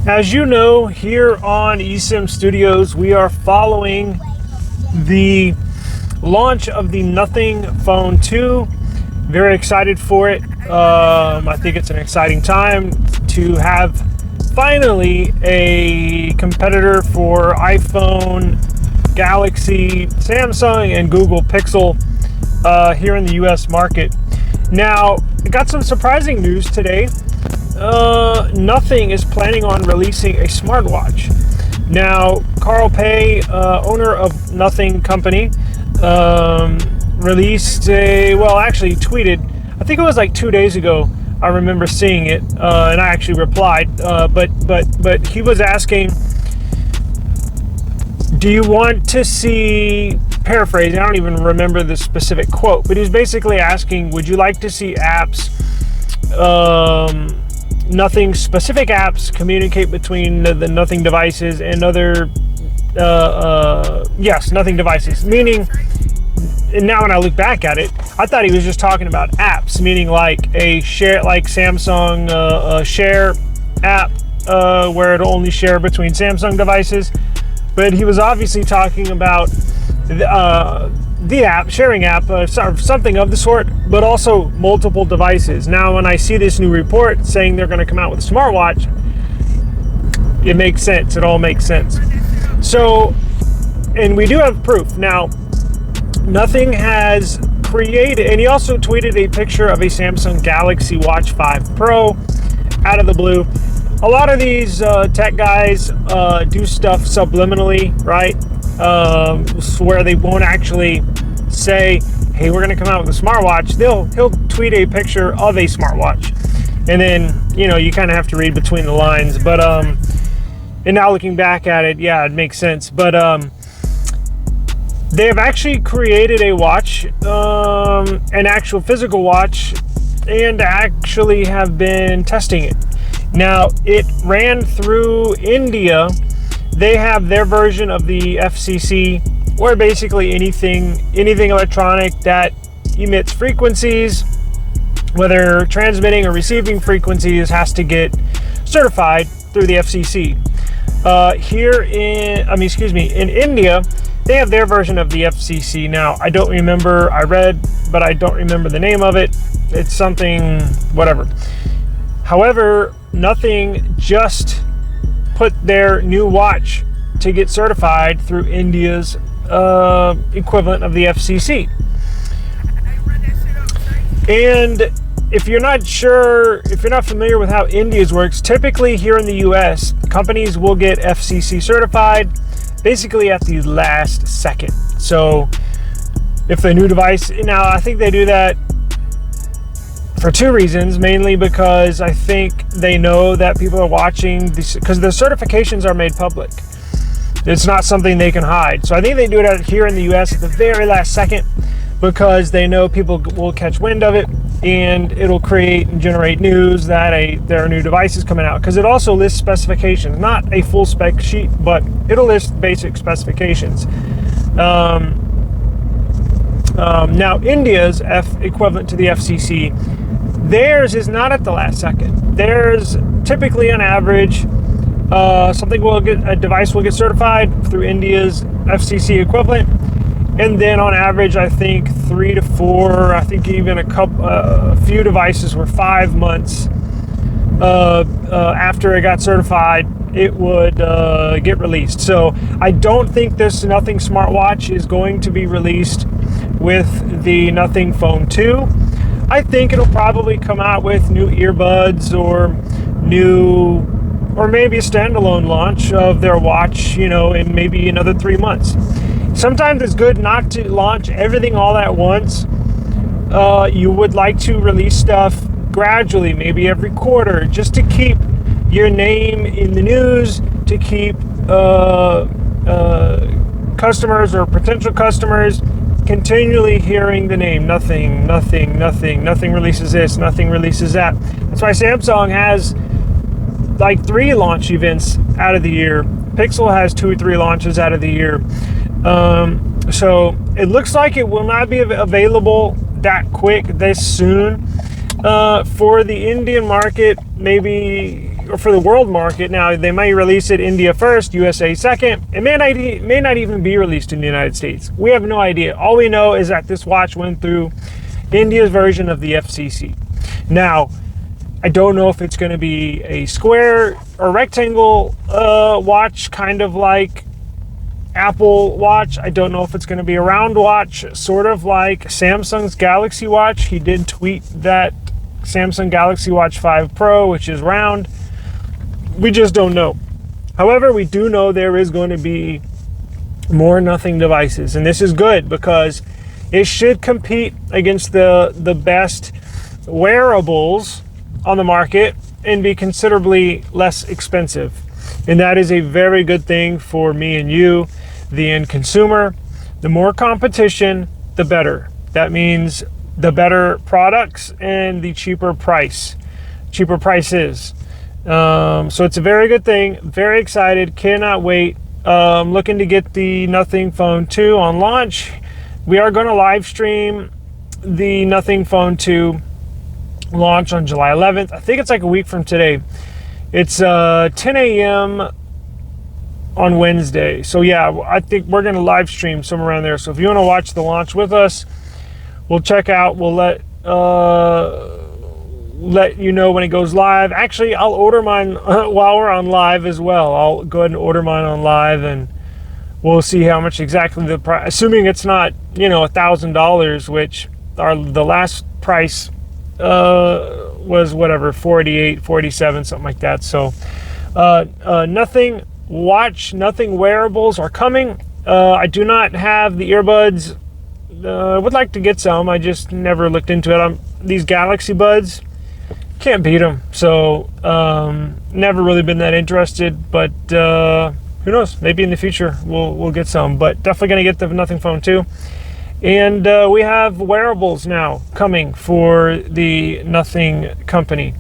As you know, here on eSIM Studios, we are following the launch of the Nothing Phone 2. Very excited for it. I think it's an exciting time to have finally a competitor for iPhone, Galaxy, Samsung, and Google Pixel here in the US market. Now, I got some surprising news today. Nothing is planning on releasing a smartwatch. Now, Carl Pei, owner of Nothing Company, tweeted, I think it was like 2 days ago. I remember seeing it, and I actually replied. But he was asking, do you want to see, paraphrasing, I don't even remember the specific quote, but he's basically asking, would you like to see apps, Nothing specific apps communicate between the Nothing devices and other, Nothing devices, meaning, and now when I look back at it, I thought he was just talking about apps, meaning like a share, like Samsung share app, where it'll only share between Samsung devices. But he was obviously talking about the app, sharing app, something of the sort, but also multiple devices. Now, when I see this new report saying they're going to come out with a smartwatch, it makes sense. It all makes sense. So, and we do have proof. Now, Nothing has created, and he also tweeted a picture of a Samsung Galaxy Watch 5 Pro out of the blue. A lot of these tech guys do stuff subliminally, right? Where they won't actually say, hey, we're going to come out with a smartwatch. He'll tweet a picture of a smartwatch. And then, you kind of have to read between the lines. But, and now looking back at it, yeah, it makes sense. But, they have actually created a watch, an actual physical watch, and actually have been testing it. Now, it ran through India. They have their version of the FCC, where basically anything electronic that emits frequencies, whether transmitting or receiving frequencies, has to get certified through the FCC. In India, they have their version of the FCC. Now, I don't remember, but I don't remember the name of it. It's something, whatever. However, Nothing just put their new watch to get certified through India's equivalent of the FCC. And if you're not familiar with how India's works, typically here in the US, companies will get FCC certified basically at the last second. So if the new device, now I think they do that for two reasons, mainly because I think they know that people are watching, because the certifications are made public. It's not something they can hide. So I think they do it out here in the US at the very last second, because they know people will catch wind of it, and it'll create and generate news that there are new devices coming out. Because it also lists specifications, not a full spec sheet, but it'll list basic specifications. Now, India's equivalent to the FCC, theirs is not at the last second. Theirs typically, on average, a device will get certified through India's FCC equivalent, and then on average, I think 3 to 4. I think even a few devices were 5 months after it got certified, it would get released. So I don't think this Nothing smartwatch is going to be released with the Nothing Phone 2. I think it'll probably come out with new earbuds or maybe a standalone launch of their watch, in maybe another 3 months. Sometimes it's good not to launch everything all at once. You would like to release stuff gradually, maybe every quarter, just to keep your name in the news, to keep customers or potential customers continually hearing the name Nothing releases this, Nothing releases that. That's why Samsung has like 3 launch events out of the year. Pixel has 2 or 3 launches out of the year. So it looks like it will not be available that quick, this soon. For the Indian market, maybe for the world market. Now they might release it India first, USA second. It may not even be released in the United States. We have no idea. All we know is that this watch went through India's version of the FCC. Now, I don't know if it's going to be a square or rectangle watch, kind of like Apple Watch. I don't know if it's going to be a round watch, sort of like Samsung's Galaxy Watch. He did tweet that Samsung Galaxy Watch 5 Pro, which is round. We just don't know. However, we do know there is going to be more nothing devices, and this is good because it should compete against the best wearables on the market and be considerably less expensive. And that is a very good thing for me and you, the end consumer. The more competition, the better. That means the better products and the cheaper prices. So it's a very good thing. Very excited. Cannot wait. Looking to get the Nothing Phone 2 on launch. We are going to live stream the Nothing Phone 2 launch on July 11th. I think it's like a week from today. It's 10 a.m. on Wednesday. So yeah, I think we're going to live stream somewhere around there. So if you want to watch the launch with us, we'll check out. We'll let you know when it goes live. Actually, I'll order mine while we're on live as well. I'll go ahead and order mine on live, and we'll see how much exactly the price. Assuming it's not, $1,000, which the last price was whatever, 48, 47, something like that. So nothing wearables are coming. I do not have the earbuds. I would like to get some. I just never looked into it. These Galaxy Buds, can't beat them. So never really been that interested, but who knows? Maybe in the future we'll get some, but definitely going to get the Nothing Phone 2. And we have wearables now coming for the Nothing company.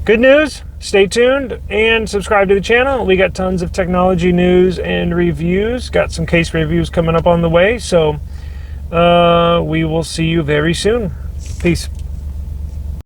Good news. Stay tuned and subscribe to the channel. We got tons of technology news and reviews. Got some case reviews coming up on the way. So we will see you very soon. Peace.